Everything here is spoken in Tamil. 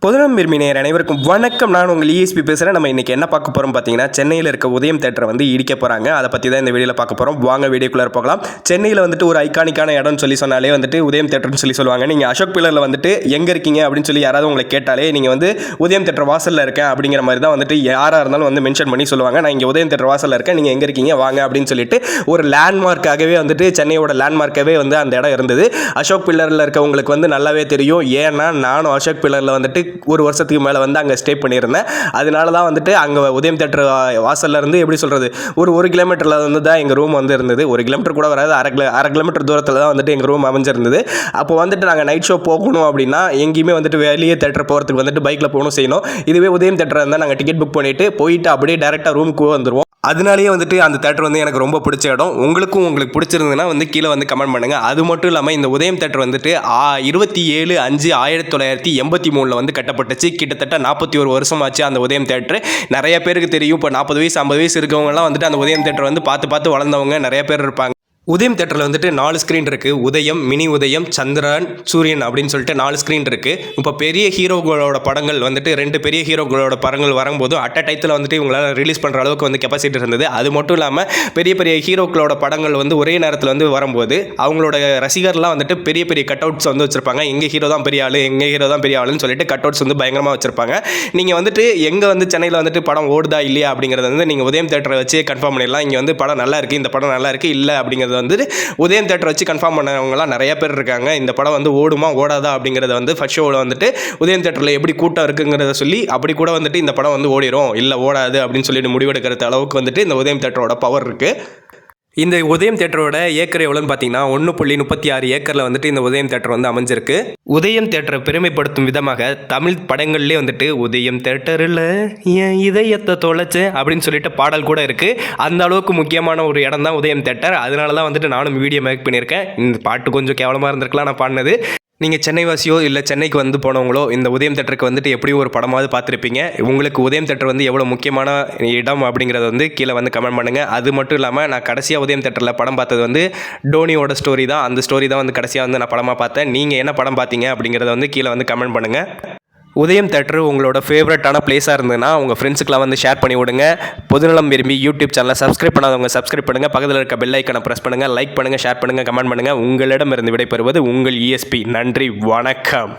பொதுநலம் விரும்பி நேயர் அனைவருக்கும் வணக்கம். நான் உங்கள் இஎஸ்பி பேசுகிறேன். நம்ம இன்றைக்கி என்ன பார்க்க போகிறோம் பார்த்தீங்கன்னா, சென்னையில் இருக்க உதயம் தேட்டரை வந்து இடிக்க போகிறாங்க. அதை பற்றி தான் இந்த வீடியோவில் பார்க்க போகிறோம். வாங்க வீடியோக்குள்ளே போகலாம். சென்னையில் வந்துட்டு ஒரு ஐகானிக்கான இடம்னு சொல்லி சொன்னாலே வந்துட்டு உதயம் தேட்டர்னு சொல்லி சொல்லுவாங்க. நீங்கள் அசோக் பில்லரில் வந்துட்டு எங்கே இருக்கீங்க அப்படின்னு சொல்லி யாராவது உங்களை கேட்டாலே நீங்கள் வந்து உதயம் தேட்டர் வாசலில் இருக்கேன் அப்படிங்கிற மாதிரி தான் வந்துட்டு யாராக இருந்தாலும் வந்து மென்ஷன் பண்ணி சொல்லுவாங்க. நான் இங்கே உதயம் தேட்டர் வாசலில் இருக்கேன், நீங்கள் எங்கே இருக்கீங்க வாங்க அப்படின்னு சொல்லிட்டு ஒரு லேண்ட்மார்க்காகவே வந்துட்டு சென்னையோட லேண்ட்மார்க்காகவே வந்து அந்த இடம் இருந்தது. அசோக் பில்லரில் இருக்கவங்களுக்கு வந்து நல்லாவே தெரியும். ஏன்னா நானும் அசோக் பில்லரில் வந்துட்டு ஒரு வருஷத்துக்கு மேலே வந்து அங்கே ஸ்டே பண்ணியிருந்தேன். அதனால தான் வந்துட்டு அங்கே உதயம் தேட்டர் வாசலில் இருந்து எப்படி சொல்கிறது, ஒரு கிலோமீட்டரில் வந்து தான் எங்கள் ரூம் வந்து இருந்தது. 1 கிலோமீட்டர் கூட வராது, அரை கிலோமீட்டர் தூரத்தில் தான் வந்துட்டு எங்கள் ரூம் அமைஞ்சிருந்தது. அப்போ வந்துட்டு நாங்கள் நைட் ஷோ போகணும் அப்படின்னா எங்கேயுமே வந்துட்டு வெளியே தேட்டர் போகிறதுக்கு வந்துட்டு பைக்கில் போகணும் செய்யணும். இதுவே உதயம் தேட்டர் இருந்தால் நாங்கள் டிக்கெட் புக் போயிட்டு அப்படியே டேரெக்டாக ரூமுக்கு வந்துடுவோம். அதனாலேயே வந்துட்டு அந்த தேட்டர் வந்து எனக்கு ரொம்ப பிடிச்ச இடம். உங்களுக்கு பிடிச்சிருந்ததுன்னா வந்து கீழே வந்து கமெண்ட் பண்ணுங்கள். அது மட்டும் இல்லாமல் இந்த உதயம் தேட்டர் வந்துட்டு 27/5/1983 வந்து கட்டப்பட்டுச்சு. கிட்டத்தட்ட 41 வருஷம் ஆச்சு அந்த உதயம் தேட்டர். நிறைய பேருக்கு தெரியும். இப்போ 40 வயசு 50 வயசு இருக்கவங்கலாம் வந்துட்டு அந்த உதயம் தேட்டர் வந்து பார்த்து வளர்ந்தவங்க நிறைய பேர் இருப்பாங்க. உதயம் தேட்டரில் வந்துட்டு 4 ஸ்க்ரீன் இருக்குது. உதயம், மினி உதயம், சந்திரன், சூரியன் அப்படின்னு சொல்லிட்டு 4 ஸ்க்ரீன் இருக்குது. இப்போ பெரிய ஹீரோகளோட படங்கள் வந்துட்டு 2 பெரிய ஹீரோகளோட படங்கள் வரும்போது அட் அ டைத்தில் வந்துட்டு இவங்களால் ரிலீஸ் பண்ணுற அளவுக்கு வந்து கெப்பாசிட்டி இருந்தது. அது மட்டும் இல்லாமல் பெரிய ஹீரோக்களோட படங்கள் வந்து ஒரே நேரத்தில் வந்து வரும்போது அவங்களோட ரசிகர்லாம் வந்துட்டு பெரிய கட் அவுட்ஸ் வந்து வச்சுருப்பாங்க. எங்கள் ஹீரோ தான் பெரிய ஆள், எங்கள் ஹீரோ தான் பெரிய ஆளுன்னு சொல்லிட்டு கட் அவுட்ஸ் வந்து பயங்கரமாக வச்சுருப்பாங்க. நீங்கள் வந்துட்டு எங்கே வந்து சென்னையில் வந்துட்டு படம் ஓடுதா இல்லையா அப்படிங்கிறத வந்து நீங்கள் உதயம் தேட்டரை வச்சு கன்ஃபார்ம் பண்ணிடலாம். இங்கே வந்து படம் நல்லா இருக்குது, இந்த படம் நல்லா இருக்குது இல்லை அப்படிங்கிறது வந்து உதயம் தேட்டர் வச்சு கன்ஃபார்ம் பண்ணவங்கலாம் நிறைய பேர் இருக்காங்க. இந்த படம் வந்து ஓடுமா ஓடாதா அப்படிங்கிறத வந்து ஃபர்ஸ்ட் ஷோவில் வந்துட்டு உதயம் தேட்டரில் எப்படி கூட்டம் இருக்குங்கிறத சொல்லி அப்படி கூட வந்துட்டு இந்த படம் வந்து ஓடிடும் இல்லை ஓடாது அப்படின்னு சொல்லிட்டு முடிவெடுக்கிற அளவுக்கு வந்துட்டு இந்த உதயம் தேட்டரோட பவர் இருக்குது. இந்த உதயம் தேட்டரோட ஏக்கர் எவ்வளோன்னு பார்த்தீங்கன்னா 1.36 ஏக்கரில் வந்துட்டு இந்த உதயம் தேட்டர் வந்து அமைஞ்சிருக்கு. உதயம் தேட்டரை பெருமைப்படுத்தும் விதமாக தமிழ் படங்கள்லேயே வந்துட்டு உதயம் தேட்டரில் என் இதயத்தை தொலைச்சு அப்படின்னு சொல்லிட்டு பாடல் கூட இருக்குது. அந்த அளவுக்கு முக்கியமான ஒரு இடம் தான் உதயம் தேட்டர். அதனால தான் வந்துட்டு நானும் வீடியோ மேக் பண்ணியிருக்கேன். இந்த பாட்டு கொஞ்சம் கேவலமாக இருந்திருக்கலாம் நான் பாடினது. நீங்கள் சென்னை வாசியோ இல்லை சென்னைக்கு வந்து போனவங்களோ இந்த உதயம் தேட்டருக்கு வந்துட்டு எப்படியும் ஒரு படமாவது பார்த்துருப்பீங்க. உங்களுக்கு உதயம் தேட்டர் வந்து எவ்வளோ முக்கியமான இடம் அப்படிங்கிறத வந்து கீழே வந்து கமெண்ட் பண்ணுங்கள். அது மட்டும் இல்லாமல் நான் கடைசியாக உதயம் தேட்டரில் படம் பார்த்தது வந்து டோனியோட ஸ்டோரி தான். அந்த ஸ்டோரி தான் வந்து கடைசியாக வந்து நான் படமாக பார்த்தேன். நீங்கள் என்ன படம் பார்த்தீங்க அப்படிங்கிறத வந்து கீழே வந்து கமெண்ட் பண்ணுங்கள். உதயம் தேட்டர் உங்களோட ஃபேவரட்டான பிளேஸாக இருந்ததுன்னா உங்கள் ஃப்ரெண்ட்ஸுக்கெலாம் வந்து ஷேர் பண்ணி விடுங்க. பொதுநலம் விரும்பி யூடியூப் சேனலை சப்ஸ்கிரைப் பண்ணாதவங்க சப்ஸ்கிரைப் பண்ணுங்கள். பக்கத்தில் இருக்க பெல் ஐக்கனை ப்ரெஸ் பண்ணுங்கள். லைக் பண்ணுங்கள், ஷேர் பண்ணுங்கள், கமெண்ட் பண்ணுங்கள். உங்களிடமிருந்து விடைபெறுவது உங்கள் இஎஸ்பி. நன்றி, வணக்கம்.